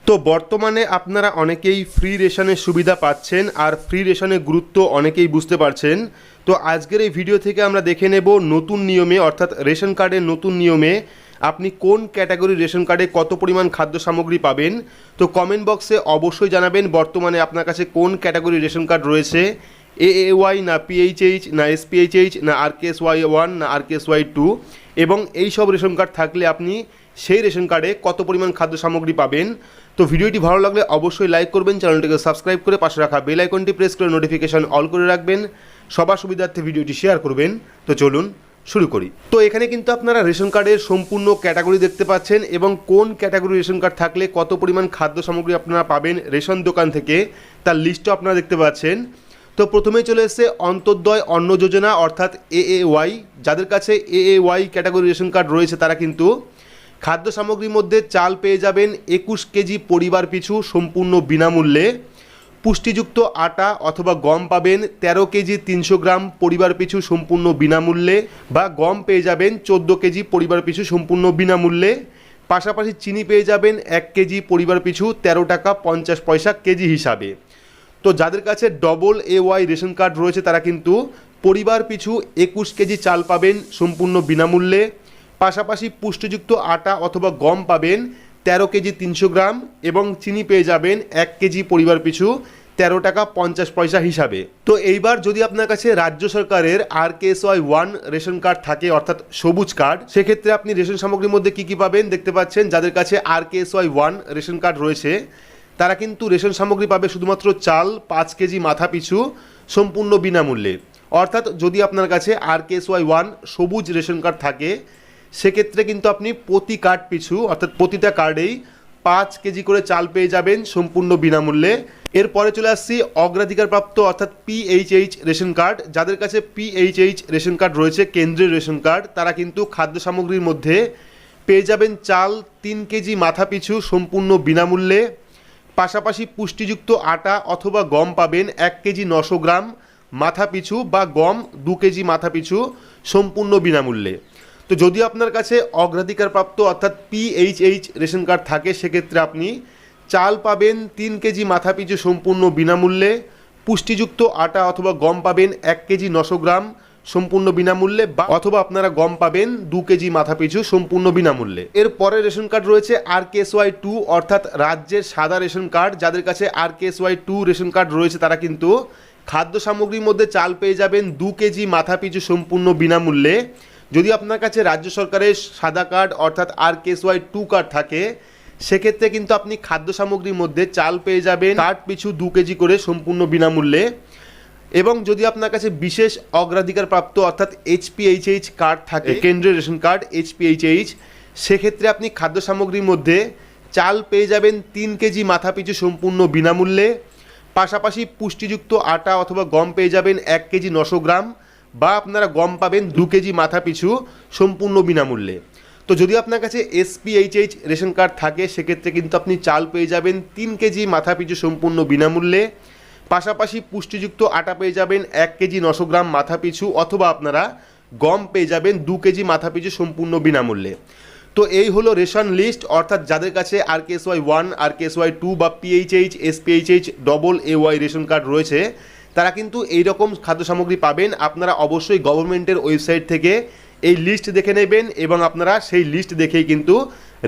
তো বর্তমানে আপনারা অনেকেই ফ্রি রেশনের সুবিধা পাচ্ছেন আর ফ্রি রেশনের গুরুত্ব অনেকেই বুঝতে পারছেন। তো আজকের এই ভিডিও থেকে আমরা দেখে নেব নতুন নিয়মে অর্থাৎ রেশন কার্ডের নতুন নিয়মে আপনি কোন ক্যাটাগরির রেশন কার্ডে কত পরিমাণ খাদ্য সামগ্রী পাবেন। তো কমেন্ট বক্সে অবশ্যই জানাবেন বর্তমানে আপনার কাছে কোন ক্যাটাগরির রেশন কার্ড রয়েছে, AAY না PHH না SPHH না RKSY 1 না RKSY 2, এবং এই সব রেশন কার্ড থাকলে আপনি সেই রেশন কার্ডে কত পরিমাণ খাদ্য সামগ্রী পাবেন। তো ভিডিওটি ভালো লাগলে অবশ্যই লাইক করবেন, চ্যানেলটিকে সাবস্ক্রাইব করে পাশে রাখা বেল আইকনটি প্রেস করে নোটিফিকেশন অল করে রাখবেন, সবার সুবিধার্থে ভিডিওটি শেয়ার করবেন। তো চলুন শুরু করি। তো এখানে কিন্তু আপনারা রেশন কার্ডের সম্পূর্ণ ক্যাটাগরি দেখতে পাচ্ছেন এবং কোন ক্যাটাগরি রেশন কার্ড থাকলে কত পরিমাণ খাদ্য সামগ্রী আপনারা পাবেন রেশন দোকান থেকে তার লিস্টও আপনারা দেখতে পাচ্ছেন। তো প্রথমেই চলে এসেছে অন্তর্দয় অন্ন যোজনা অর্থাৎ AAY। যাদের কাছে AAY ক্যাটাগরি রেশন কার্ড রয়েছে তারা কিন্তু খাদ্য সামগ্রীর মধ্যে চাল পেয়ে যাবেন 21 কেজি পরিবার পিছু সম্পূর্ণ বিনামূল্যে, পুষ্টিযুক্ত আটা অথবা গম পাবেন 13 কেজি 300 গ্রাম পরিবার পিছু সম্পূর্ণ বিনামূল্যে, বা গম পেয়ে যাবেন 14 কেজি পরিবার পিছু সম্পূর্ণ বিনামূল্যে। পাশাপাশি চিনি পেয়ে যাবেন 1 কেজি পরিবার পিছু 13 টাকা 50 পয়সা কেজি হিসাবে। তো যাদের কাছে AAY রেশন কার্ড রয়েছে তারা কিন্তু পরিবার পিছু 21 কেজি চাল পাবেন সম্পূর্ণ বিনামূল্যে, পাশাপাশি পুষ্টিযুক্ত আটা অথবা গম পাবেন 13 কেজি 300 গ্রাম এবং চিনি পেয়ে যাবেন 1 কেজি পরিবার পিছু 13 টাকা 50 পয়সা হিসাবে। তো এইবার যদি আপনার কাছে রাজ্য সরকারের RKSY 1 রেশন কার্ড থাকে অর্থাৎ সবুজ কার্ড, সেক্ষেত্রে আপনি রেশন সামগ্রীর মধ্যে কী কী পাবেন দেখতে পাচ্ছেন। যাদের কাছে RKSY 1 রেশন কার্ড রয়েছে তারা কিন্তু রেশন সামগ্রী পাবে শুধুমাত্র চাল 5 কেজি মাথা পিছু সম্পূর্ণ বিনামূল্যে। অর্থাৎ যদি আপনার কাছে RKSY 1 সবুজ রেশন কার্ড থাকে সেক্ষেত্রে কিন্তু আপনি প্রতি কার্ড পিছু অর্থাৎ প্রতিটা কার্ডেই 5 কেজি করে চাল পেয়ে যাবেন সম্পূর্ণ বিনামূল্যে। এরপরে চলে আসছি অগ্রাধিকারপ্রাপ্ত অর্থাৎ PHH রেশন কার্ড। যাদের কাছে PHH রেশন কার্ড রয়েছে কেন্দ্রের রেশন কার্ড তারা কিন্তু খাদ্য সামগ্রীর মধ্যে পেয়ে যাবেন চাল 3 কেজি মাথা পিছু সম্পূর্ণ বিনামূল্যে, পাশাপাশি পুষ্টিযুক্ত আটা অথবা গম পাবেন 1 কেজি 900 গ্রাম মাথা পিছু, বা গম 2 কেজি মাথা পিছু সম্পূর্ণ বিনামূল্যে। তো যদি আপনার কাছে অগ্রাধিকারপ্রাপ্ত অর্থাৎ PHH রেশন কার্ড থাকে সেক্ষেত্রে আপনি চাল পাবেন 3 কেজি মাথা পিছু সম্পূর্ণ বিনামূল্যে, পুষ্টিযুক্ত আটা অথবা গম পাবেন 1 কেজি 900 গ্রাম সম্পূর্ণ বিনামূল্যে, বা অথবা আপনারা গম পাবেন 2 কেজি মাথা পিছু সম্পূর্ণ বিনামূল্যে। এরপরে রেশন কার্ড রয়েছে RKSY 2 অর্থাৎ রাজ্যের সাদা রেশন কার্ড। যাদের কাছে RKSY 2 রেশন কার্ড রয়েছে তারা কিন্তু খাদ্য সামগ্রীর মধ্যে চাল পেয়ে যাবেন 2 কেজি মাথা পিছু সম্পূর্ণ বিনামূল্যে। যদি আপনার কাছে রাজ্য সরকারের সাদা কার্ড অর্থাৎ RKSY 2 কার্ড থাকে সেক্ষেত্রে কিন্তু আপনি খাদ্য সামগ্রীর মধ্যে চাল পেয়ে যাবেন কার্ড পিছু 2 কেজি করে সম্পূর্ণ বিনামূল্যে। এবং যদি আপনার কাছে বিশেষ অগ্রাধিকারপ্রাপ্ত অর্থাৎ HPHH কার্ড থাকে কেন্দ্রীয় রেশন কার্ড HPHH, সেক্ষেত্রে আপনি খাদ্য সামগ্রীর মধ্যে চাল পেয়ে যাবেন 3 কেজি মাথা পিছু সম্পূর্ণ বিনামূল্যে, পাশাপাশি পুষ্টিযুক্ত আটা অথবা গম পেয়ে যাবেন 1 কেজি 900 গ্রাম, বা আপনারা গম পাবেন 2 কেজি মাথা পিছু সম্পূর্ণ বিনামূল্যে। তো যদি আপনার কাছে SPHH রেশন কার্ড থাকে সেক্ষেত্রে কিন্তু আপনি চাল পেয়ে যাবেন 3 কেজি মাথা পিছু সম্পূর্ণ বিনামূল্যে, পাশাপাশি পুষ্টিযুক্ত আটা পেয়ে যাবেন 1 কেজি 900 গ্রাম মাথা পিছু, অথবা আপনারা গম পেয়ে যাবেন 2 কেজি মাথা পিছু সম্পূর্ণ বিনামূল্যে। তো এই হলো রেশন লিস্ট, অর্থাৎ যাদের কাছে RKSY 1 RKSY 2 বা PHH SPHH AAY ration card রয়েছে তারা কিন্তু এই রকম খাদ্য সামগ্রী পাবেন। আপনারা অবশ্যই গভর্নমেন্টের ওয়েবসাইট থেকে এই লিস্ট দেখে নেবেন এবং আপনারা সেই লিস্ট দেখেই কিন্তু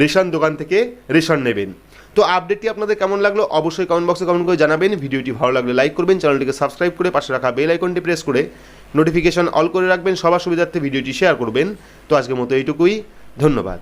রেশন দোকান থেকে রেশন নেবেন। তো আপডেটটি আপনাদের কেমন লাগলো অবশ্যই কমেন্ট বক্সে কমেন্ট করে জানাবেন। ভিডিওটি ভালো লাগলে লাইক করবেন, চ্যানেলটিকে সাবস্ক্রাইব করে পাশে রাখা বেল আইকনটি প্রেস করে নোটিফিকেশন অল করে রাখবেন, সবার সুবিধার্থে ভিডিওটি শেয়ার করবেন। তো আজকের মতো এইটুকুই, ধন্যবাদ।